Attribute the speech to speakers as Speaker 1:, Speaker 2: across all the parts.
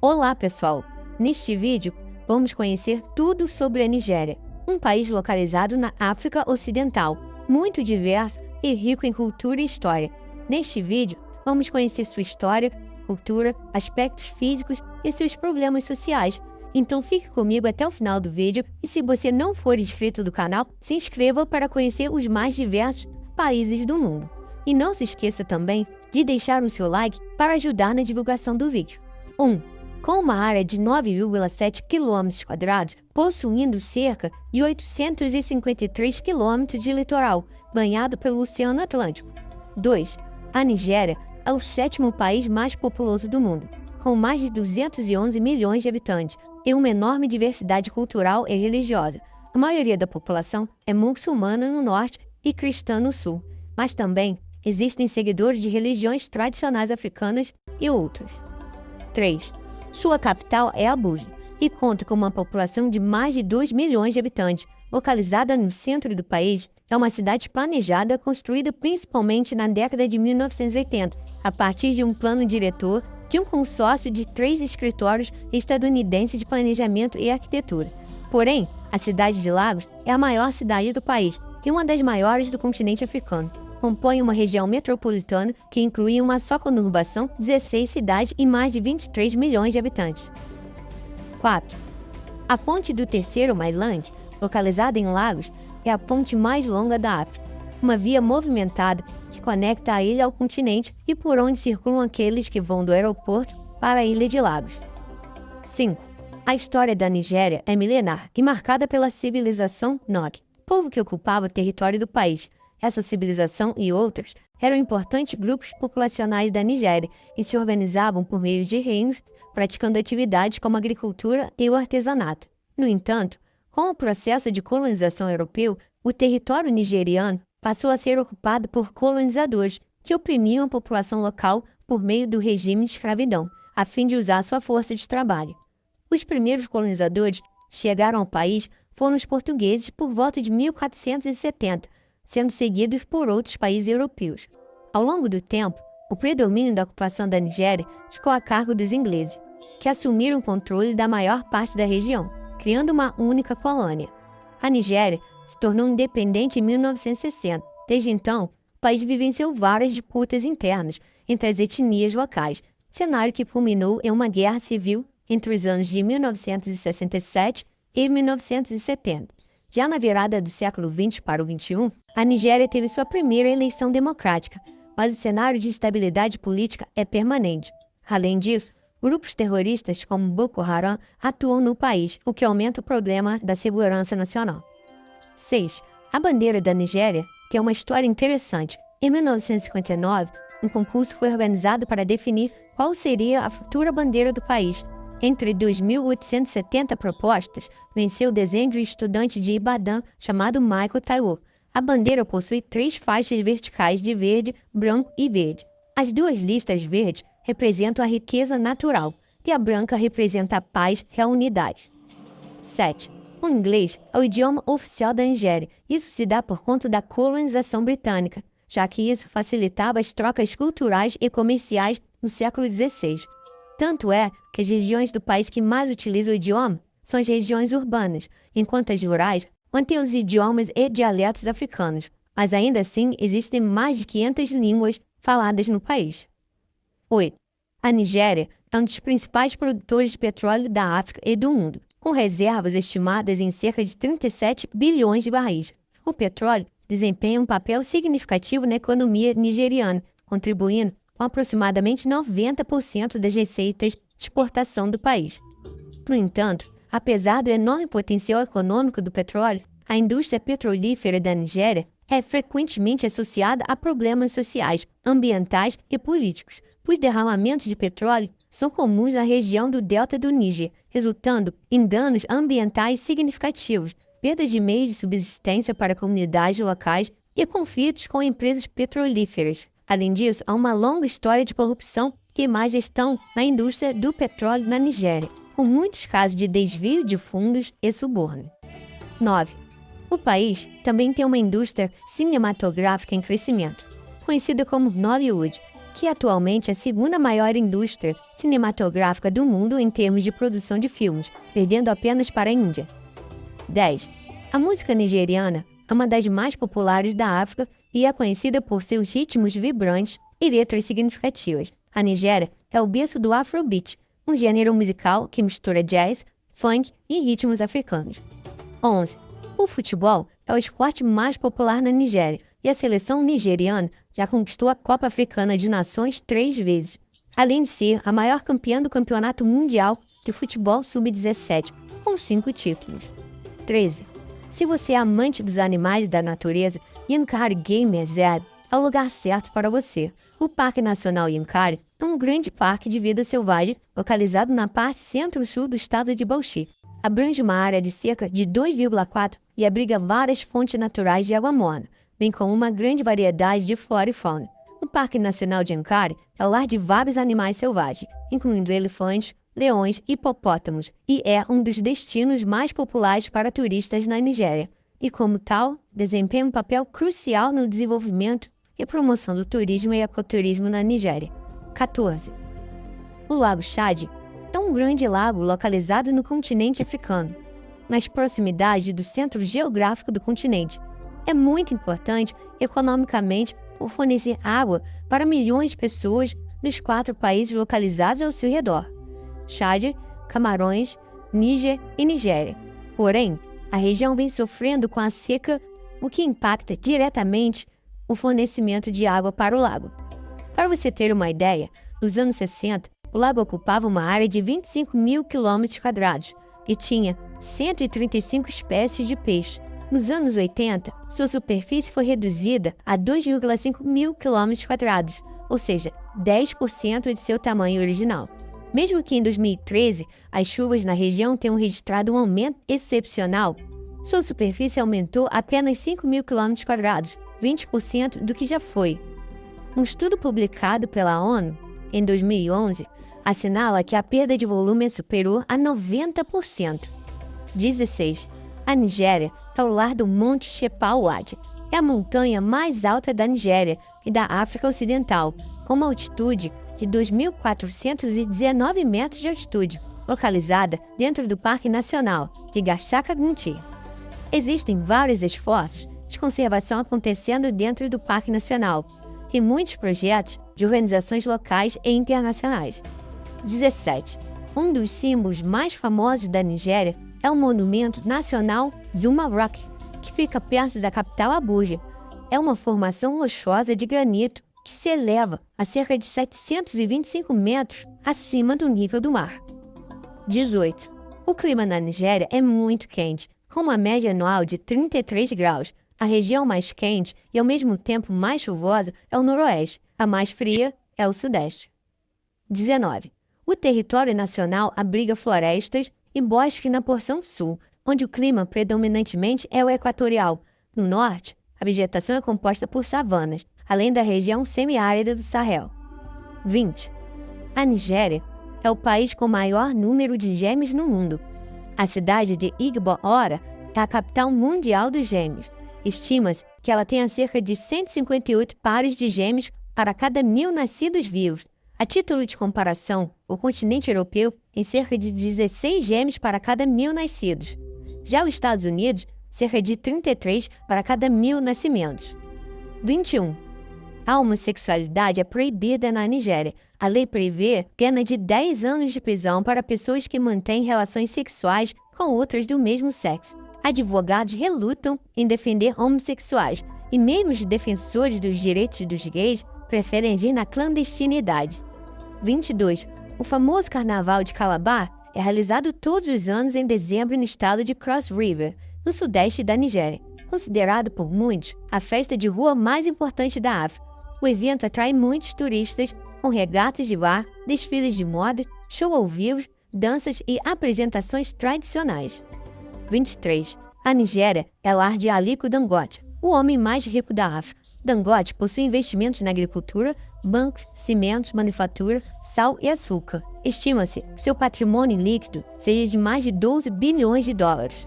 Speaker 1: Olá, pessoal! Neste vídeo, vamos conhecer tudo sobre a Nigéria, um país localizado na África Ocidental, muito diverso e rico em cultura e história. Neste vídeo, vamos conhecer sua história, cultura, aspectos físicos e seus problemas sociais. Então fique comigo até o final do vídeo e se você não for inscrito do canal, se inscreva para conhecer os mais diversos países do mundo. E não se esqueça também de deixar o seu like para ajudar na divulgação do vídeo. 1. Com uma área de 9,7 km², possuindo cerca de 853 km de litoral, banhado pelo Oceano Atlântico. 2. A Nigéria é o sétimo país mais populoso do mundo, com mais de 211 milhões de habitantes e uma enorme diversidade cultural e religiosa. A maioria da população é muçulmana no norte e cristã no sul, mas também existem seguidores de religiões tradicionais africanas e outras. 3. Sua capital é Abuja e conta com uma população de mais de 2 milhões de habitantes. Localizada no centro do país, é uma cidade planejada construída principalmente na década de 1980, a partir de um plano diretor de um consórcio de 3 escritórios estadunidenses de planejamento e arquitetura. Porém, a cidade de Lagos é a maior cidade do país e uma das maiores do continente africano. Compõe uma região metropolitana que inclui uma só conurbação, 16 cidades e mais de 23 milhões de habitantes. 4. A Ponte do Terceiro Mainland, localizada em Lagos, é a ponte mais longa da África, uma via movimentada que conecta a ilha ao continente e por onde circulam aqueles que vão do aeroporto para a ilha de Lagos. 5. A história da Nigéria é milenar e marcada pela civilização Nog, povo que ocupava o território do país. Essa civilização e outras eram importantes grupos populacionais da Nigéria e se organizavam por meio de reinos, praticando atividades como a agricultura e o artesanato. No entanto, com o processo de colonização europeu, o território nigeriano passou a ser ocupado por colonizadores que oprimiam a população local por meio do regime de escravidão, a fim de usar sua força de trabalho. Os primeiros colonizadores que chegaram ao país foram os portugueses por volta de 1470, sendo seguidos por outros países europeus. Ao longo do tempo, o predomínio da ocupação da Nigéria ficou a cargo dos ingleses, que assumiram o controle da maior parte da região, criando uma única colônia. A Nigéria se tornou independente em 1960. Desde então, o país vivenciou várias disputas internas entre as etnias locais, cenário que culminou em uma guerra civil entre os anos de 1967 e 1970. Já na virada do século XX para o XXI, a Nigéria teve sua primeira eleição democrática, mas o cenário de instabilidade política é permanente. Além disso, grupos terroristas como Boko Haram atuam no país, o que aumenta o problema da segurança nacional. 6. A bandeira da Nigéria, que é uma história interessante. Em 1959, um concurso foi organizado para definir qual seria a futura bandeira do país. Entre 2.870 propostas, venceu o desenho de um estudante de Ibadan chamado Michael Taiwo. A bandeira possui 3 faixas verticais de verde, branco e verde. As 2 listas verdes representam a riqueza natural e a branca representa a paz e a unidade. 7. O inglês é o idioma oficial da Nigéria. Isso se dá por conta da colonização britânica, já que isso facilitava as trocas culturais e comerciais no século XVI. Tanto é que as regiões do país que mais utilizam o idioma são as regiões urbanas, enquanto as rurais mantêm os idiomas e dialetos africanos, mas ainda assim existem mais de 500 línguas faladas no país. 8. A Nigéria é um dos principais produtores de petróleo da África e do mundo, com reservas estimadas em cerca de 37 bilhões de barris. O petróleo desempenha um papel significativo na economia nigeriana, contribuindo com aproximadamente 90% das receitas de exportação do país. No entanto, apesar do enorme potencial econômico do petróleo, a indústria petrolífera da Nigéria é frequentemente associada a problemas sociais, ambientais e políticos. Os derramamentos de petróleo são comuns na região do delta do Níger, resultando em danos ambientais significativos, perdas de meios de subsistência para comunidades locais e conflitos com empresas petrolíferas. Além disso, há uma longa história de corrupção e má gestão na indústria do petróleo na Nigéria, com muitos casos de desvio de fundos e suborno. 9. O país também tem uma indústria cinematográfica em crescimento, conhecida como Nollywood, que atualmente é a segunda maior indústria cinematográfica do mundo em termos de produção de filmes, perdendo apenas para a Índia. 10. A música nigeriana é uma das mais populares da África e é conhecida por seus ritmos vibrantes e letras significativas. A Nigéria é o berço do Afrobeat, um gênero musical que mistura jazz, funk e ritmos africanos. 11. O futebol é o esporte mais popular na Nigéria e a seleção nigeriana já conquistou a Copa Africana de Nações 3 vezes, além de ser a maior campeã do Campeonato Mundial de Futebol Sub-17, com 5 títulos. 13. Se você é amante dos animais e da natureza, Yankari Game Reserve é o lugar certo para você. O Parque Nacional Yankari é um grande parque de vida selvagem localizado na parte centro-sul do estado de Bauchi. Abrange uma área de cerca de 2,4 e abriga várias fontes naturais de água morna, bem como uma grande variedade de flora e fauna. O Parque Nacional de Yankari é o lar de vários animais selvagens, incluindo elefantes, leões e hipopótamos, e é um dos destinos mais populares para turistas na Nigéria, e como tal, desempenha um papel crucial no desenvolvimento e promoção do turismo e ecoturismo na Nigéria. 14. O Lago Chad é um grande lago localizado no continente africano, nas proximidades do centro geográfico do continente. É muito importante economicamente por fornecer água para milhões de pessoas nos 4 países localizados ao seu redor: Chad, Camarões, Níger e Nigéria. Porém, a região vem sofrendo com a seca, o que impacta diretamente o fornecimento de água para o lago. Para você ter uma ideia, nos anos 60, o lago ocupava uma área de 25 mil km² e tinha 135 espécies de peixe. Nos anos 80, sua superfície foi reduzida a 2,5 mil km², ou seja, 10% de seu tamanho original. Mesmo que em 2013 as chuvas na região tenham registrado um aumento excepcional, sua superfície aumentou apenas 5 mil km², 20% do que já foi. Um estudo publicado pela ONU em 2011 assinala que a perda de volume superou a 90%. 16. A Nigéria é o lar do Monte Shepawad. É a montanha mais alta da Nigéria e da África Ocidental, com uma altitude de 2.419 metros de altitude, localizada dentro do Parque Nacional de Gachaka-Gumti. Existem vários esforços de conservação acontecendo dentro do Parque Nacional e muitos projetos de organizações locais e internacionais. 17. Um dos símbolos mais famosos da Nigéria é o Monumento Nacional Zuma Rock, que fica perto da capital Abuja. É uma formação rochosa de granito que se eleva a cerca de 725 metros acima do nível do mar. 18. O clima na Nigéria é muito quente, com uma média anual de 33 graus. A região mais quente e ao mesmo tempo mais chuvosa é o noroeste, a mais fria é o sudeste. 19. O território nacional abriga florestas e bosques na porção sul, onde o clima predominantemente é o equatorial. No norte, a vegetação é composta por savanas, além da região semiárida do Sahel. 20. A Nigéria é o país com o maior número de gêmeos no mundo. A cidade de Igbo-Ora é a capital mundial dos gêmeos. Estima-se que ela tenha cerca de 158 pares de gêmeos para cada 1.000 nascidos vivos. A título de comparação, o continente europeu tem cerca de 16 gêmeos para cada 1.000 nascidos. Já os Estados Unidos, cerca de 33 para cada 1.000 nascimentos. 21. A homossexualidade é proibida na Nigéria. A lei prevê pena de 10 anos de prisão para pessoas que mantêm relações sexuais com outras do mesmo sexo. Advogados relutam em defender homossexuais e mesmo os defensores dos direitos dos gays preferem agir na clandestinidade. 22. O famoso Carnaval de Calabar é realizado todos os anos em dezembro no estado de Cross River, no sudeste da Nigéria. Considerado por muitos a festa de rua mais importante da África, o evento atrai muitos turistas com regatas de bar, desfiles de moda, show ao vivo, danças e apresentações tradicionais. 23. A Nigéria é lar de Aliko Dangote, o homem mais rico da África. Dangote possui investimentos na agricultura, bancos, cimentos, manufatura, sal e açúcar. Estima-se que seu patrimônio líquido seja de mais de 12 bilhões de dólares.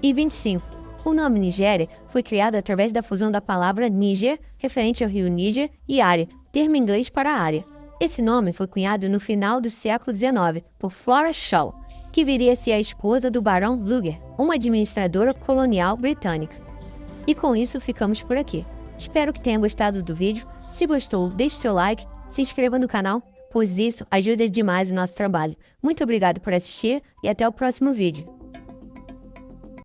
Speaker 1: E 25. O nome Nigéria foi criado através da fusão da palavra Níger, referente ao rio Níger, e área, termo inglês para a área. Esse nome foi cunhado no final do século XIX por Flora Shaw, que viria a ser a esposa do Barão Luger, uma administradora colonial britânica. E com isso ficamos por aqui. Espero que tenha gostado do vídeo. Se gostou, deixe seu like, se inscreva no canal, pois isso ajuda demais o nosso trabalho. Muito obrigado por assistir e até o próximo vídeo.